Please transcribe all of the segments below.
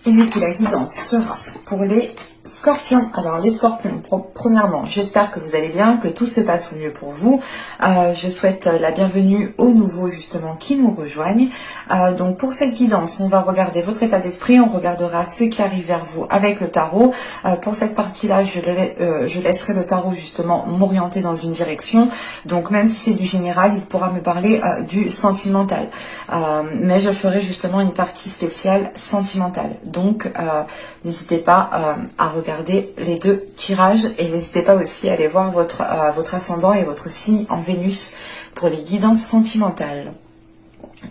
Et du coup, la guidance sera pour les scorpions. Alors, les scorpions, premièrement, j'espère que vous allez bien, que tout se passe au mieux pour vous. Je souhaite la bienvenue aux nouveaux, justement, qui nous rejoignent. Donc, pour cette guidance, on va regarder votre état d'esprit. On regardera ce qui arrive vers vous avec le tarot. Pour cette partie-là, je laisserai le tarot, justement, m'orienter dans une direction. Donc, même si c'est du général, il pourra me parler du sentimental. Mais je ferai, justement, une partie spéciale sentimentale. Donc, n'hésitez pas à regarder les deux tirages et n'hésitez pas aussi à aller voir votre ascendant et votre signe en Vénus pour les guidances sentimentales.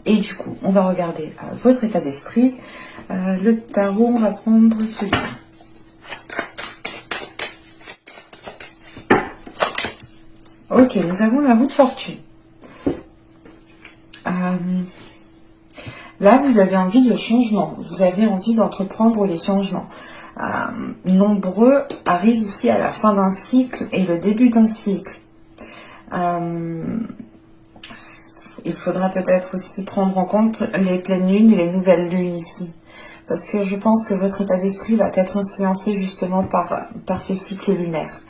Et du coup, on va regarder votre état d'esprit. Le tarot, on va prendre celui-là. Ok, nous avons la roue de fortune. Là, vous avez envie de changement. Vous avez envie d'entreprendre les changements. Nombreux arrivent ici à la fin d'un cycle et le début d'un cycle. Il faudra peut-être aussi prendre en compte les pleines lunes et les nouvelles lunes ici. Parce que je pense que votre état d'esprit va être influencé justement par ces cycles lunaires.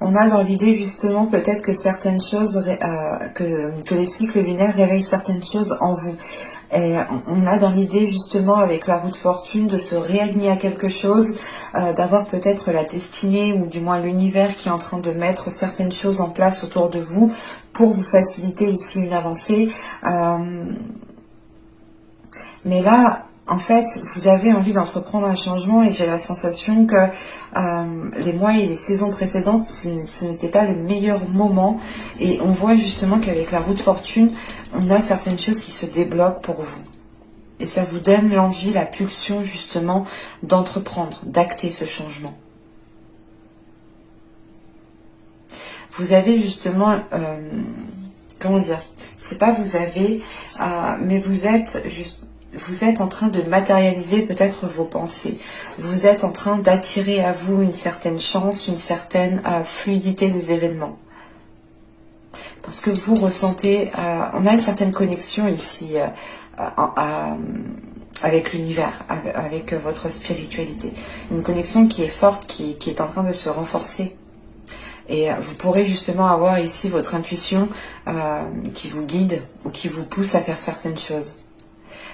On a dans l'idée justement peut-être que certaines choses, que les cycles lunaires réveillent certaines choses en vous. Et on a dans l'idée justement avec la roue de fortune de se réaligner à quelque chose, d'avoir peut-être la destinée ou du moins l'univers qui est en train de mettre certaines choses en place autour de vous pour vous faciliter ici une avancée. Mais là, en fait, vous avez envie d'entreprendre un changement et j'ai la sensation que les mois et les saisons précédentes, ce n'était pas le meilleur moment. Et on voit justement qu'avec la roue de fortune, on a certaines choses qui se débloquent pour vous. Et ça vous donne l'envie, la pulsion justement d'entreprendre, d'acter ce changement. Vous avez justement, comment dire, c'est pas vous avez, mais vous êtes en train de matérialiser peut-être vos pensées. Vous êtes en train d'attirer à vous une certaine chance, une certaine fluidité des événements. Parce que vous ressentez, on a une certaine connexion ici avec l'univers, avec votre spiritualité. Une connexion qui est forte, qui est en train de se renforcer. Et vous pourrez justement avoir ici votre intuition qui vous guide ou qui vous pousse à faire certaines choses.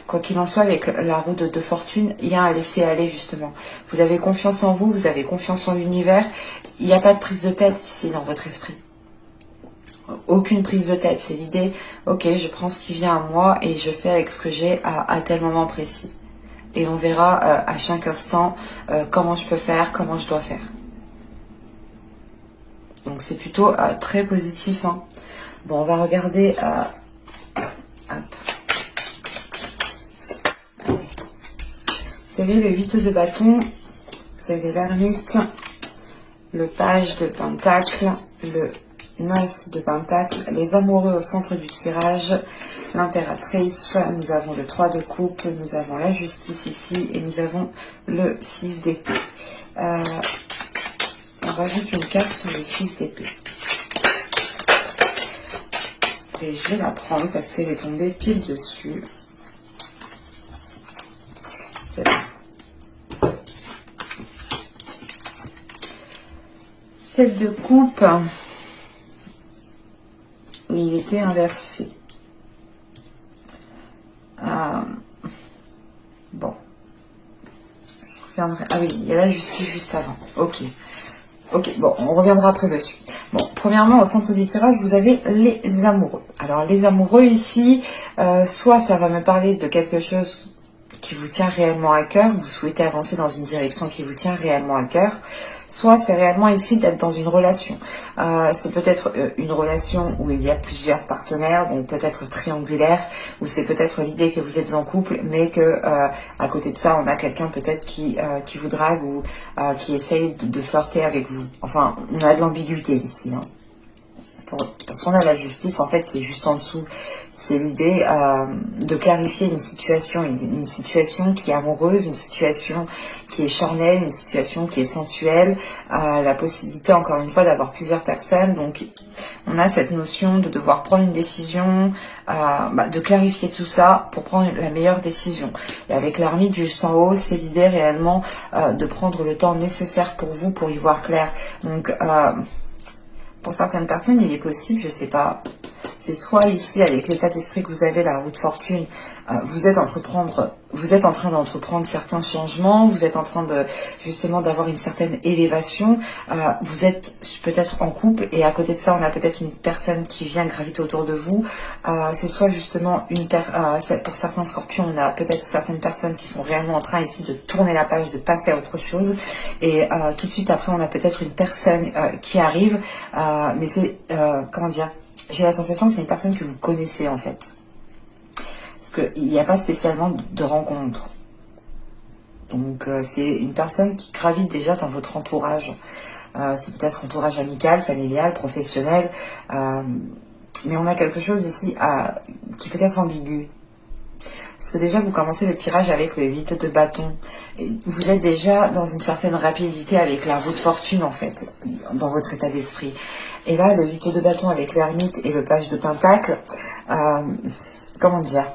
Quoi qu'il en soit, avec la roue de fortune, il y a un laisser-aller justement. Vous avez confiance en vous, vous avez confiance en l'univers. Il n'y a pas de prise de tête ici dans votre esprit. Aucune prise de tête. C'est l'idée, ok, je prends ce qui vient à moi et je fais avec ce que j'ai à tel moment précis. Et on verra à chaque instant comment je peux faire, comment je dois faire. Donc c'est plutôt très positif. Hein. Bon, on va regarder... hop. Vous avez le 8 de bâton, vous avez l'ermite, le page de pentacle, le 9 de pentacle, les amoureux au centre du tirage, l'impératrice, nous avons le 3 de coupe, nous avons la justice ici et nous avons le 6 d'épée. On rajoute une carte sur le 6 d'épée. Et je vais la prendre parce qu'elle est tombée pile dessus. C'est bon. 7 de coupe, il était inversé. Bon. Je reviendrai. Ah oui, il y a la justice juste avant. Ok. Ok, bon, on reviendra après dessus. Bon, premièrement, au centre du tirage, vous avez les amoureux. Alors, les amoureux ici, soit ça va me parler de quelque chose qui vous tient réellement à cœur, vous souhaitez avancer dans une direction qui vous tient réellement à cœur, soit c'est réellement ici d'être dans une relation. C'est peut-être une relation où il y a plusieurs partenaires, donc peut-être triangulaire, ou c'est peut-être l'idée que vous êtes en couple, mais que à côté de ça, on a quelqu'un peut-être qui vous drague ou qui essaye de flirter avec vous. Enfin, on a de l'ambiguïté ici. Hein. parce qu'on a la justice en fait qui est juste en dessous. C'est l'idée de clarifier une situation qui est amoureuse, une situation qui est charnelle, une situation qui est sensuelle, la possibilité encore une fois d'avoir plusieurs personnes. Donc on a cette notion de devoir prendre une décision, de clarifier tout ça pour prendre la meilleure décision. Et avec l'ermite juste en haut, c'est l'idée réellement de prendre le temps nécessaire pour vous pour y voir clair. Donc pour certaines personnes, il est possible, je sais pas, c'est soit ici avec l'état d'esprit que vous avez, la roue de fortune, vous êtes en train d'entreprendre certains changements, vous êtes en train de justement d'avoir une certaine élévation, vous êtes peut-être en couple et à côté de ça on a peut-être une personne qui vient graviter autour de vous, c'est soit justement pour certains scorpions on a peut-être certaines personnes qui sont réellement en train ici de tourner la page, de passer à autre chose et tout de suite après on a peut-être une personne qui arrive, mais c'est comment dire, j'ai la sensation que c'est une personne que vous connaissez en fait. Parce qu'il n'y a pas spécialement de rencontre. Donc c'est une personne qui gravite déjà dans votre entourage. C'est peut-être entourage amical, familial, professionnel. Mais on a quelque chose ici qui peut être ambigu. Parce que déjà vous commencez le tirage avec le 8 de bâton. Et vous êtes déjà dans une certaine rapidité avec la roue de fortune en fait, dans votre état d'esprit. Et là, le 8 de bâton avec l'ermite et le page de pentacle, comment dire?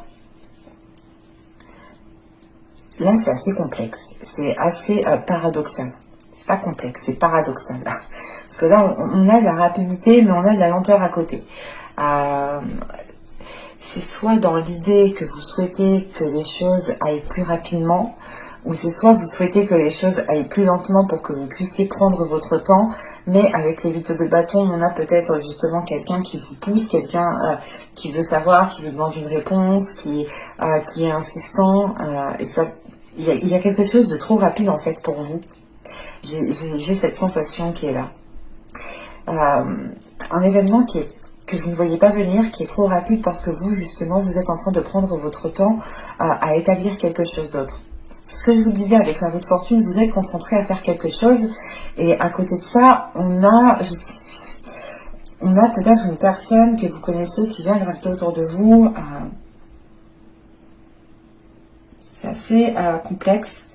Là, c'est assez complexe. C'est assez paradoxal. C'est pas complexe, c'est paradoxal. Parce que là, on a de la rapidité, mais on a de la lenteur à côté. C'est soit dans l'idée que vous souhaitez que les choses aillent plus rapidement, ou c'est soit vous souhaitez que les choses aillent plus lentement pour que vous puissiez prendre votre temps, mais avec les 8 de bâton, on a peut-être justement quelqu'un qui vous pousse, quelqu'un qui veut savoir, qui vous demande une réponse, qui est insistant, et ça, il y a quelque chose de trop rapide en fait pour vous. J'ai cette sensation qui est là. Un événement que vous ne voyez pas venir, qui est trop rapide parce que vous, justement, vous êtes en train de prendre votre temps à établir quelque chose d'autre. C'est ce que je vous disais avec la roue de fortune, vous êtes concentré à faire quelque chose et à côté de ça, on a peut-être une personne que vous connaissez qui vient graviter autour de vous. C'est assez complexe.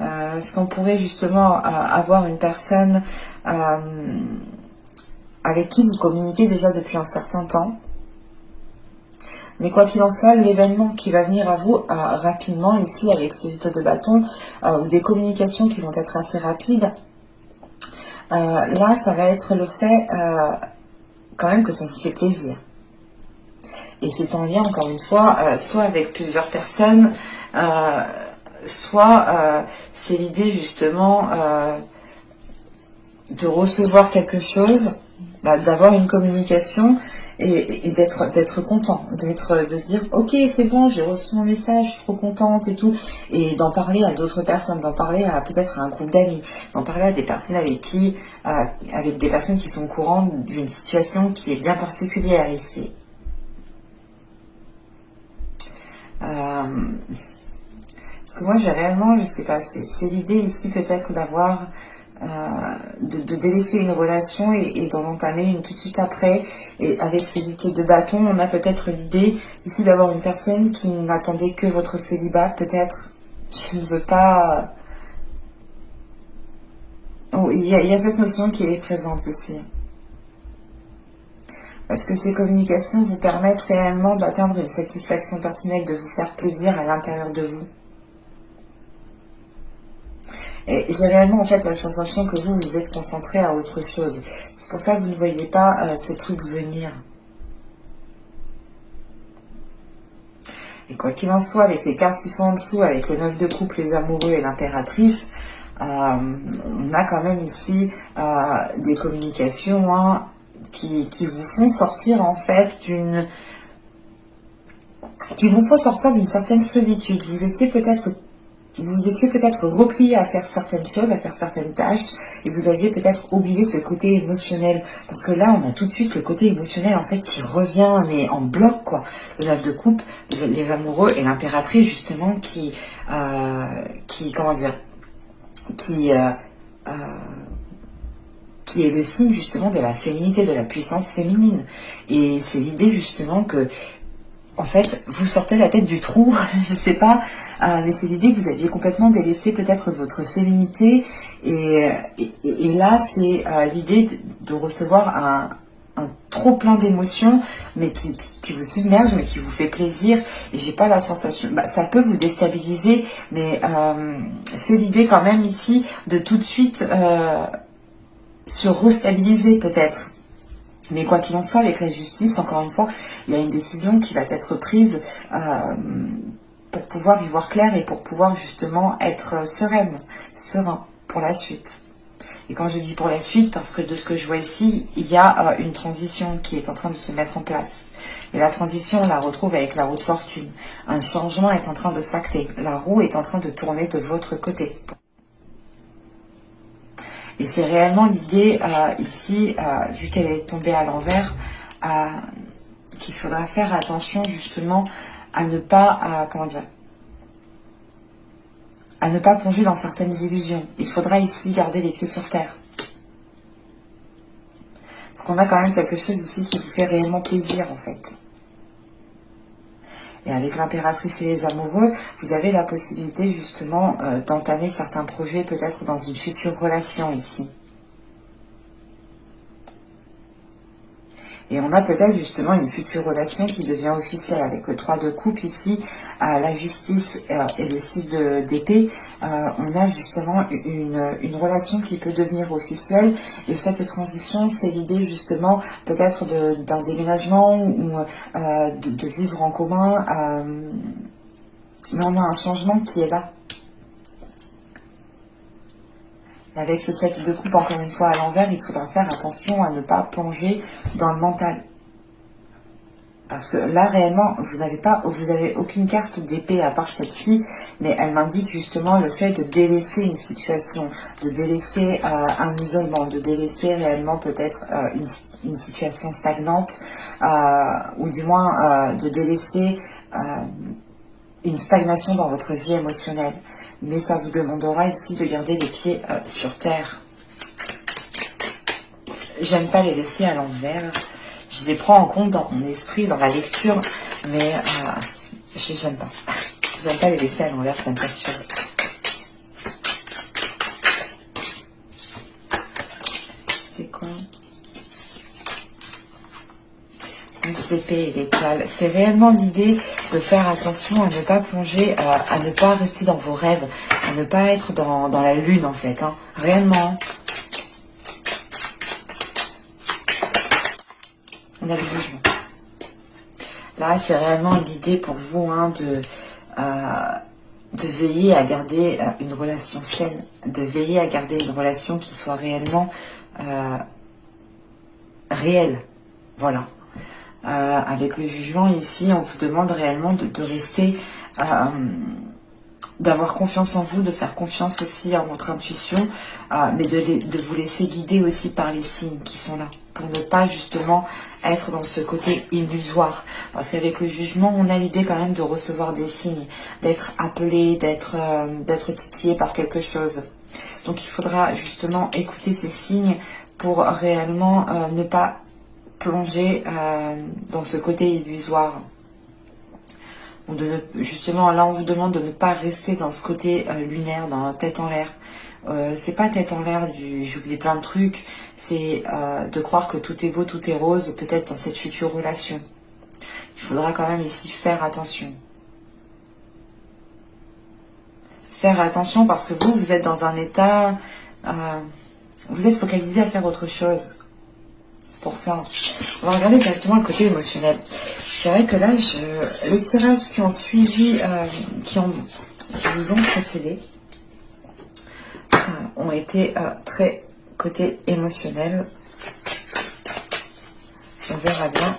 Est-ce qu'on pourrait justement avoir une personne avec qui vous communiquez déjà depuis un certain temps? Mais quoi qu'il en soit, l'événement qui va venir à vous rapidement, ici avec ce 8 de bâton, ou des communications qui vont être assez rapides, là, ça va être le fait quand même que ça vous fait plaisir. Et c'est en lien, encore une fois, soit avec plusieurs personnes, soit c'est l'idée justement de recevoir quelque chose, d'avoir une communication et d'être content, de se dire ok c'est bon, j'ai reçu mon message, je suis trop contente et tout, et d'en parler à d'autres personnes, d'en parler à peut-être à un groupe d'amis, d'en parler à des personnes avec des personnes qui sont au courant d'une situation qui est bien particulière ici. Parce que moi j'ai réellement, je sais pas, c'est l'idée ici peut-être d'avoir de délaisser une relation et d'en entamer une tout de suite après. Et avec ce 8 de bâton, on a peut-être l'idée ici d'avoir une personne qui n'attendait que votre célibat, peut-être. Je ne veux pas... Oh, il y a cette notion qui est présente ici. Parce que ces communications vous permettent réellement d'atteindre une satisfaction personnelle, de vous faire plaisir à l'intérieur de vous. Et j'ai réellement en fait la sensation que vous êtes concentré à autre chose. C'est pour ça que vous ne voyez pas ce truc venir. Et quoi qu'il en soit, avec les cartes qui sont en dessous, avec le 9 de coupe, les amoureux et l'impératrice, on a quand même ici des communications qui vous font sortir en fait qui vous font sortir d'une certaine solitude. Vous étiez peut-être replié à faire certaines choses, à faire certaines tâches, et vous aviez peut-être oublié ce côté émotionnel. Parce que là, on a tout de suite le côté émotionnel, en fait, qui revient, mais en bloc, quoi. Le 9 de coupe, les amoureux et l'impératrice, justement, comment dire, qui est le signe justement de la féminité, de la puissance féminine. Et c'est l'idée justement que, en fait, vous sortez la tête du trou, je sais pas, mais c'est l'idée que vous aviez complètement délaissé peut-être votre féminité. Et là, c'est l'idée de recevoir un trop plein d'émotions, mais qui vous submerge, mais qui vous fait plaisir. Et j'ai pas la sensation, ça peut vous déstabiliser, mais c'est l'idée quand même ici de tout de suite se restabiliser peut-être. Mais quoi qu'il en soit, avec la justice, encore une fois, il y a une décision qui va être prise pour pouvoir y voir clair et pour pouvoir justement être serein pour la suite. Et quand je dis pour la suite, parce que de ce que je vois ici, il y a une transition qui est en train de se mettre en place. Et la transition, on la retrouve avec la roue de fortune. Un changement est en train de s'acter. La roue est en train de tourner de votre côté. Et c'est réellement l'idée ici, vu qu'elle est tombée à l'envers, qu'il faudra faire attention justement à ne pas, à ne pas plonger dans certaines illusions. Il faudra ici garder les pieds sur terre. Parce qu'on a quand même quelque chose ici qui vous fait réellement plaisir en fait. Et avec l'impératrice et les amoureux, vous avez la possibilité justement d'entamer certains projets peut-être dans une future relation ici. Et on a peut-être justement une future relation qui devient officielle avec le 3 de coupe ici, la justice et le 6 d'épée. On a justement une relation qui peut devenir officielle. Et cette transition, c'est l'idée justement peut-être d'un déménagement ou de vivre en commun. Mais on a un changement qui est là. Avec ce 7 de coupe, encore une fois à l'envers, il faudra faire attention à ne pas plonger dans le mental. Parce que là, réellement, vous avez aucune carte d'épée à part celle-ci, mais elle m'indique justement le fait de délaisser une situation, de délaisser un isolement, de délaisser réellement peut-être une situation stagnante, ou du moins de délaisser une stagnation dans votre vie émotionnelle. Mais ça vous demandera ici de garder les pieds sur terre. J'aime pas les laisser à l'envers. Je les prends en compte dans mon esprit, dans la lecture, mais j'aime pas. J'aime pas les laisser à l'envers, ça me perturbe. C'est quoi? L'épée et l'étoile. C'est réellement l'idée de faire attention à ne pas plonger, à ne pas rester dans vos rêves, à ne pas être dans la lune en fait. Hein. Réellement. On a le jugement. Là, c'est réellement l'idée pour vous de veiller à garder une relation saine, de veiller à garder une relation qui soit réellement réelle. Voilà. Avec le jugement ici, on vous demande réellement de rester, d'avoir confiance en vous, de faire confiance aussi à votre intuition, mais de vous laisser guider aussi par les signes qui sont là, pour ne pas justement être dans ce côté illusoire. Parce qu'avec le jugement, on a l'idée quand même de recevoir des signes, d'être appelé, d'être titillé par quelque chose. Donc il faudra justement écouter ces signes pour réellement ne pas plonger dans ce côté illusoire. Ou justement, là on vous demande de ne pas rester dans ce côté lunaire, dans la tête en l'air. C'est pas tête en l'air j'oublie plein de trucs, c'est de croire que tout est beau, tout est rose, peut-être dans cette future relation. Il faudra quand même ici faire attention. Faire attention parce que vous êtes dans un état, vous êtes focalisé à faire autre chose. Pour ça, on va regarder directement le côté émotionnel. C'est vrai que là, les tirages qui ont suivi, qui vous ont précédé, ont été très côté émotionnel. On verra bien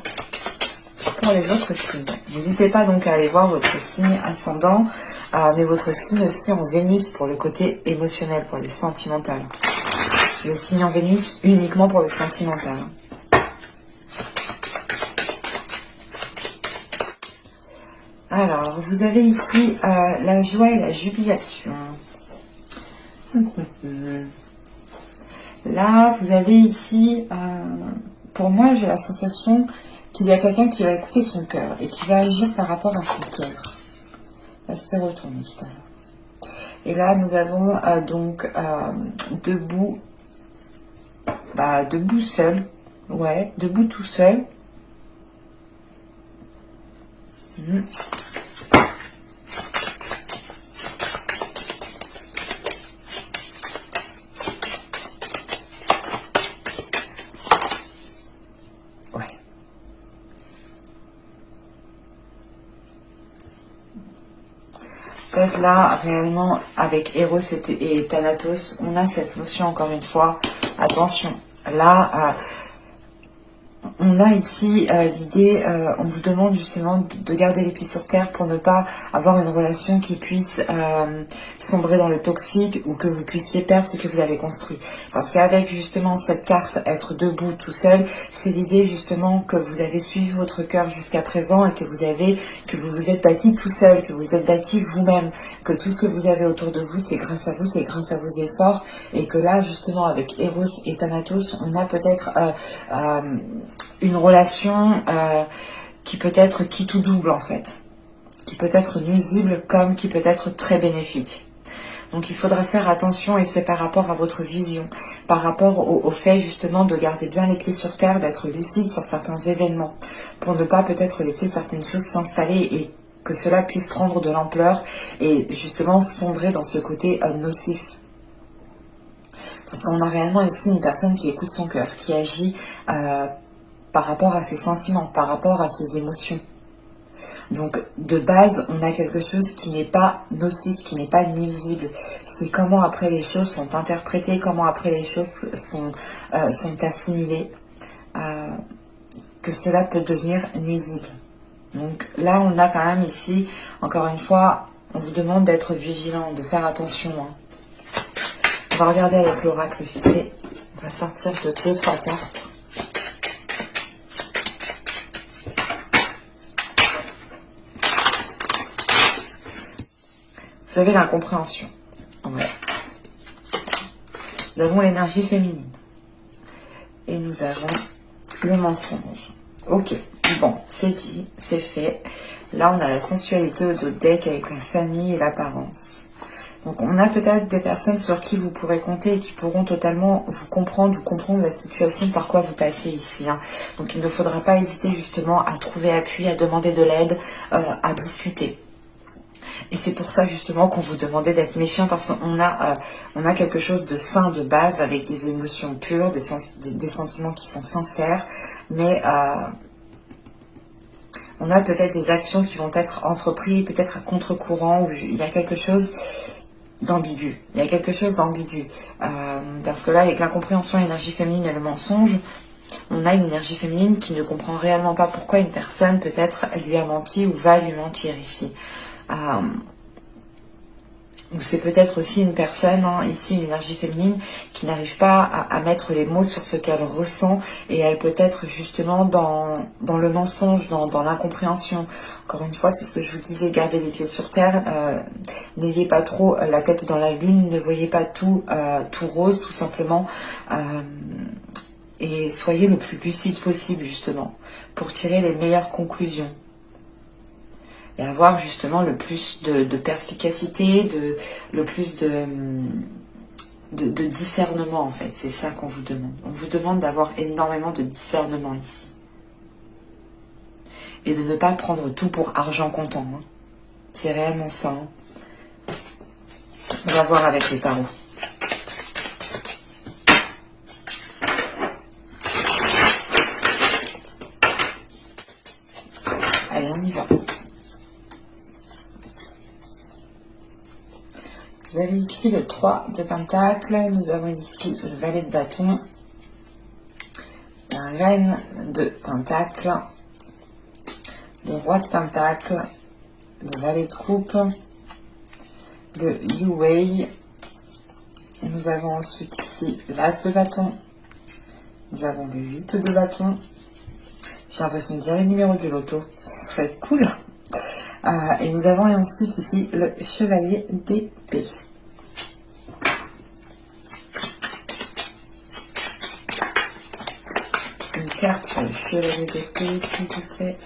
pour les autres signes. N'hésitez pas donc à aller voir votre signe ascendant, mais votre signe aussi en Vénus pour le côté émotionnel, pour le sentimental. Le signe en Vénus uniquement pour le sentimental. Alors, vous avez ici la joie et la jubilation. Là, vous avez ici, pour moi, j'ai la sensation qu'il y a quelqu'un qui va écouter son cœur et qui va agir par rapport à son cœur. Là, c'était retourné tout à l'heure. Et là, nous avons donc debout, debout seul. Ouais, debout tout seul. Donc là, réellement, avec Eros et Thanatos, on a cette notion, encore une fois, attention, là, on a ici l'idée, on vous demande justement de garder les pieds sur terre pour ne pas avoir une relation qui puisse sombrer dans le toxique ou que vous puissiez perdre ce que vous avez construit. Parce qu'avec justement cette carte, être debout tout seul, c'est l'idée justement que vous avez suivi votre cœur jusqu'à présent et que vous vous êtes bâti tout seul, que vous êtes bâti vous-même, que tout ce que vous avez autour de vous, c'est grâce à vous, c'est grâce à vos efforts, et que là justement avec Eros et Thanatos, on a peut-être une relation qui peut être quitte ou double en fait, qui peut être nuisible comme qui peut être très bénéfique. Donc il faudra faire attention, et c'est par rapport à votre vision, par rapport au fait justement de garder bien les pieds sur terre, d'être lucide sur certains événements, pour ne pas peut-être laisser certaines choses s'installer et que cela puisse prendre de l'ampleur et justement sombrer dans ce côté nocif. Parce qu'on a réellement ici une personne qui écoute son cœur, qui agit par rapport à ses sentiments, par rapport à ses émotions. Donc, de base, on a quelque chose qui n'est pas nocif, qui n'est pas nuisible. C'est comment après les choses sont interprétées, comment après les choses sont assimilées, que cela peut devenir nuisible. Donc là, on a quand même ici, encore une fois, on vous demande d'être vigilant, de faire attention. On va regarder avec l'oracle fixé. On va sortir de 2-3 cartes. Vous avez l'incompréhension. Ouais. Nous avons l'énergie féminine. Et nous avons le mensonge. Ok, bon, c'est dit, c'est fait. Là, on a la sensualité au dos de deck avec la famille et l'apparence. Donc, on a peut-être des personnes sur qui vous pourrez compter et qui pourront totalement vous comprendre la situation par quoi vous passez ici. Donc, il ne faudra pas hésiter justement à trouver appui, à demander de l'aide, à discuter. Et c'est pour ça justement qu'on vous demandait d'être méfiant, parce qu'on a quelque chose de sain de base, avec des émotions pures, des sentiments qui sont sincères, mais on a peut-être des actions qui vont être entreprises, peut-être à contre-courant, où il y a quelque chose d'ambigu. Il y a quelque chose d'ambigu. Parce que là, avec l'incompréhension, l'énergie féminine et le mensonge, on a une énergie féminine qui ne comprend réellement pas pourquoi une personne peut-être lui a menti ou va lui mentir ici. Ou c'est peut-être aussi une personne, ici une énergie féminine, qui n'arrive pas à mettre les mots sur ce qu'elle ressent, et elle peut être justement dans le mensonge, dans l'incompréhension. Encore une fois, c'est ce que je vous disais, gardez les pieds sur terre, n'ayez pas trop la tête dans la lune, ne voyez pas tout rose tout simplement, et soyez le plus lucide possible justement, pour tirer les meilleures conclusions. Et avoir justement le plus de perspicacité, le plus de discernement en fait. C'est ça qu'on vous demande. On vous demande d'avoir énormément de discernement ici. Et de ne pas prendre tout pour argent comptant. C'est réellement ça. On va voir avec les tarots. Allez, on y va. Vous avez ici le 3 de Pentacle, nous avons ici le valet de bâton, la reine de Pentacle, le roi de Pentacle, le valet de coupe, le Yu-Wei, nous avons ensuite ici l'as de bâton, nous avons le 8 de bâton, j'ai l'impression de dire les numéros du loto, ça serait cool. Et nous avons ensuite ici le chevalier d'épée. carte sur le chevalier d'épée, s'il vous plaît.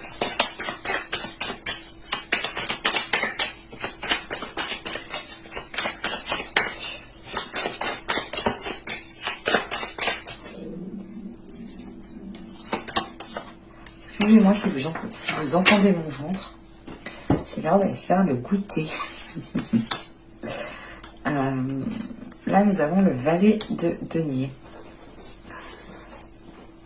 Excusez-moi si vous entendez mon ventre. C'est l'heure d'aller faire le goûter. Là, nous avons le valet de denier.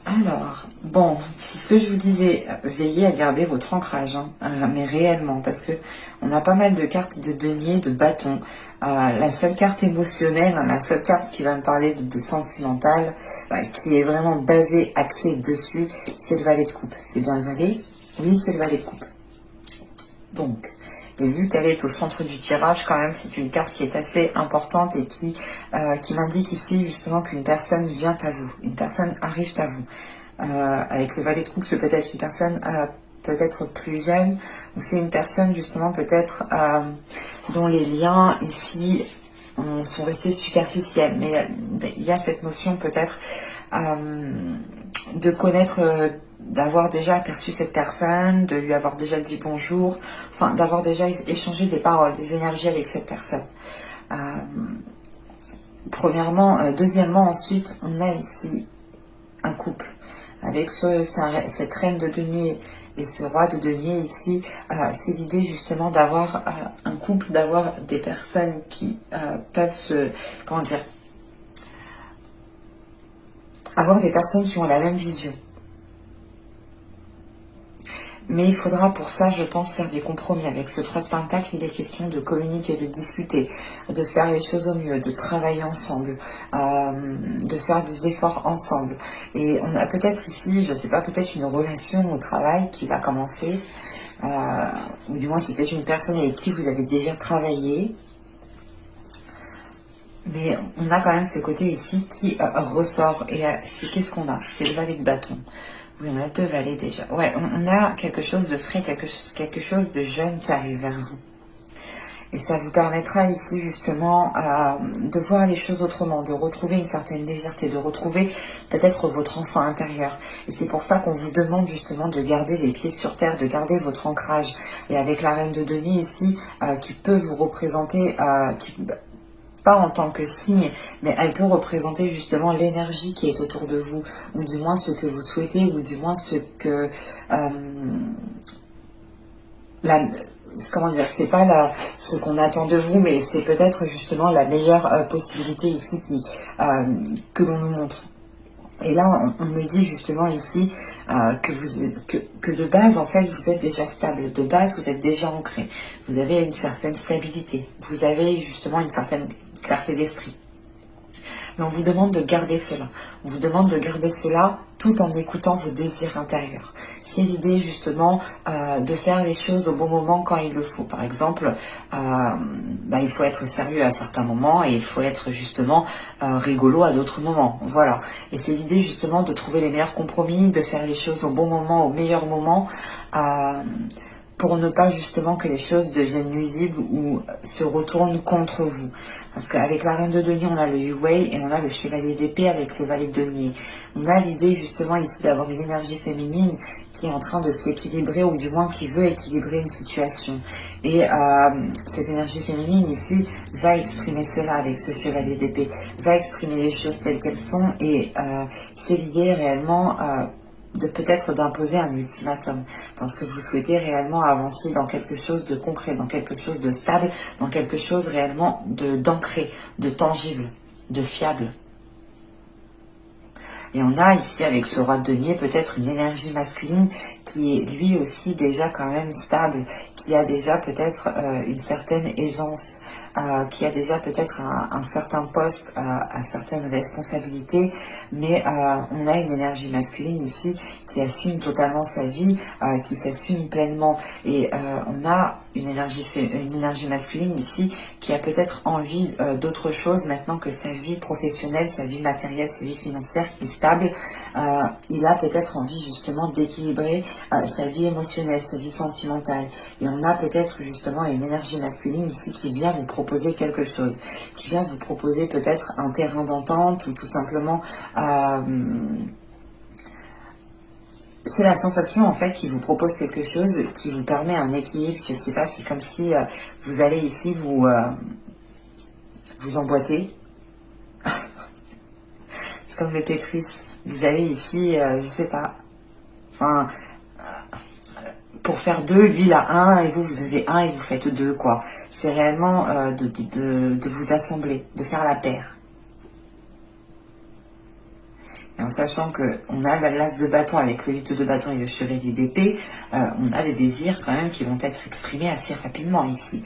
Alors, bon, c'est ce que je vous disais, veillez à garder votre ancrage, hein, mais réellement, parce que on a pas mal de cartes de denier, de bâton. La seule carte émotionnelle, hein, la seule carte qui va me parler de sentimental, qui est vraiment basée, axée dessus, c'est le valet de coupe. C'est bien le valet? Oui, c'est le valet de coupe. Donc, et vu qu'elle est au centre du tirage, quand même, c'est une carte qui est assez importante et qui m'indique ici justement qu'une personne vient à vous, une personne arrive à vous. Avec le valet de coupe, c'est peut-être une personne peut-être plus jeune, ou c'est une personne justement peut-être dont les liens ici sont restés superficiels. Mais il y a cette notion peut-être de connaître... d'avoir déjà aperçu cette personne, de lui avoir déjà dit bonjour, enfin d'avoir déjà échangé des paroles, des énergies avec cette personne. Premièrement, deuxièmement, ensuite, on a ici un couple. Avec cette reine de denier et ce roi de denier ici, c'est l'idée justement d'avoir un couple, d'avoir des personnes qui peuvent se... comment dire, avoir des personnes qui ont la même vision. Mais il faudra pour ça, je pense, faire des compromis. Avec ce 3 de Pentacle, il est question de communiquer, de discuter, de faire les choses au mieux, de travailler ensemble, de faire des efforts ensemble. Et on a peut-être ici, je ne sais pas, peut-être une relation au travail qui va commencer, ou du moins c'est peut-être une personne avec qui vous avez déjà travaillé. Mais on a quand même ce côté ici qui ressort. Et qu'est-ce qu'on a? C'est le valet de bâton. Oui, on a 2 valets déjà. Ouais, on a quelque chose de frais, quelque chose de jeune qui arrive vers vous. Et ça vous permettra ici justement de voir les choses autrement, de retrouver une certaine légèreté, de retrouver peut-être votre enfant intérieur. Et c'est pour ça qu'on vous demande justement de garder les pieds sur terre, de garder votre ancrage. Et avec la reine de denier ici, qui peut vous représenter... pas en tant que signe, mais elle peut représenter justement l'énergie qui est autour de vous, ou du moins ce que vous souhaitez, ou du moins ce que... comment dire, c'est pas ce qu'on attend de vous, mais c'est peut-être justement la meilleure possibilité ici que l'on nous montre. Et là, on me dit justement ici que de base, en fait, vous êtes déjà stable. De base, vous êtes déjà ancré. Vous avez une certaine stabilité. Vous avez justement une certaine clarté d'esprit. Mais on vous demande de garder cela. On vous demande de garder cela tout en écoutant vos désirs intérieurs. C'est l'idée justement de faire les choses au bon moment quand il le faut. Par exemple, il faut être sérieux à certains moments et il faut être justement rigolo à d'autres moments. Voilà. Et c'est l'idée justement de trouver les meilleurs compromis, de faire les choses au bon moment, au meilleur moment, pour ne pas justement que les choses deviennent nuisibles ou se retournent contre vous. Parce qu'avec la reine de denier, on a le Yu-Wei et on a le chevalier d'épée avec le valet de denier. On a l'idée justement ici d'avoir une énergie féminine qui est en train de s'équilibrer ou du moins qui veut équilibrer une situation. Et cette énergie féminine ici va exprimer cela avec ce chevalier d'épée, va exprimer les choses telles qu'elles sont et c'est l'idée réellement... de peut-être d'imposer un ultimatum, parce que vous souhaitez réellement avancer dans quelque chose de concret, dans quelque chose de stable, dans quelque chose réellement d'ancré, de tangible, de fiable. Et on a ici avec ce roi de denier peut-être une énergie masculine qui est lui aussi déjà quand même stable, qui a déjà peut-être une certaine aisance, qui a déjà peut-être un certain poste, à certaines responsabilités, mais on a une énergie masculine ici qui assume totalement sa vie, qui s'assume pleinement. Et on a une énergie masculine ici qui a peut-être envie d'autre chose maintenant que sa vie professionnelle, sa vie matérielle, sa vie financière qui est stable. Il a peut-être envie justement d'équilibrer sa vie émotionnelle, sa vie sentimentale. Et on a peut-être justement une énergie masculine ici qui vient vous proposer quelque chose, qui vient vous proposer peut-être un terrain d'entente ou tout simplement c'est la sensation en fait qui vous propose quelque chose, qui vous permet un équilibre. Je sais pas, c'est comme si vous allez ici vous emboîter. C'est comme le Tetris. Vous allez ici, je sais pas, enfin, pour faire 2, lui il a 1 et vous avez 1 et vous faites 2 quoi. C'est réellement de vous assembler, de faire la paire. Et en sachant qu'on a l'as de bâton avec le 8 de bâton et le chevalier d'épée, on a des désirs quand même qui vont être exprimés assez rapidement ici.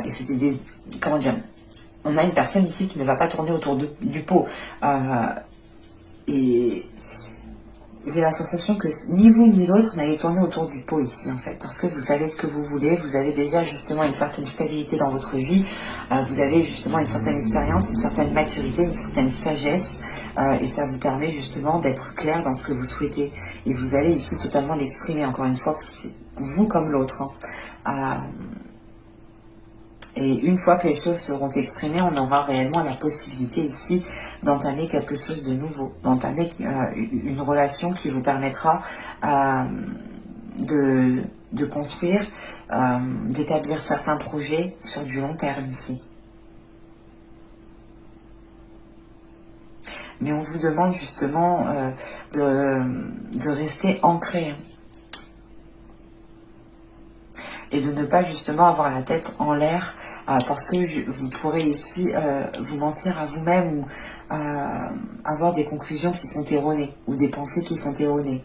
Et c'est des, comment dire, on a une personne ici qui ne va pas tourner autour du pot. Et j'ai la sensation que ni vous ni l'autre n'allez tourner autour du pot ici en fait, parce que vous savez ce que vous voulez, vous avez déjà justement une certaine stabilité dans votre vie, vous avez justement une certaine expérience, une certaine maturité, une certaine sagesse, et ça vous permet justement d'être clair dans ce que vous souhaitez. Et vous allez ici totalement l'exprimer, encore une fois, c'est vous comme l'autre. Et une fois que les choses seront exprimées, on aura réellement la possibilité ici d'entamer quelque chose de nouveau, d'entamer une relation qui vous permettra de construire, d'établir certains projets sur du long terme ici. Mais on vous demande justement de rester ancré. Et de ne pas justement avoir la tête en l'air parce que vous pourrez ici vous mentir à vous-même ou avoir des conclusions qui sont erronées ou des pensées qui sont erronées.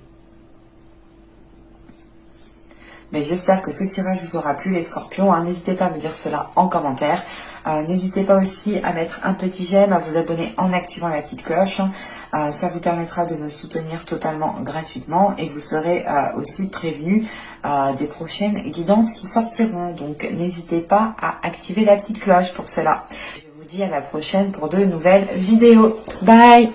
Mais j'espère que ce tirage vous aura plu les scorpions. Hein. N'hésitez pas à me dire cela en commentaire. N'hésitez pas aussi à mettre un petit j'aime, à vous abonner en activant la petite cloche. Ça vous permettra de me soutenir totalement gratuitement et vous serez aussi prévenu des prochaines guidances qui sortiront. Donc n'hésitez pas à activer la petite cloche pour cela. Je vous dis à la prochaine pour de nouvelles vidéos. Bye!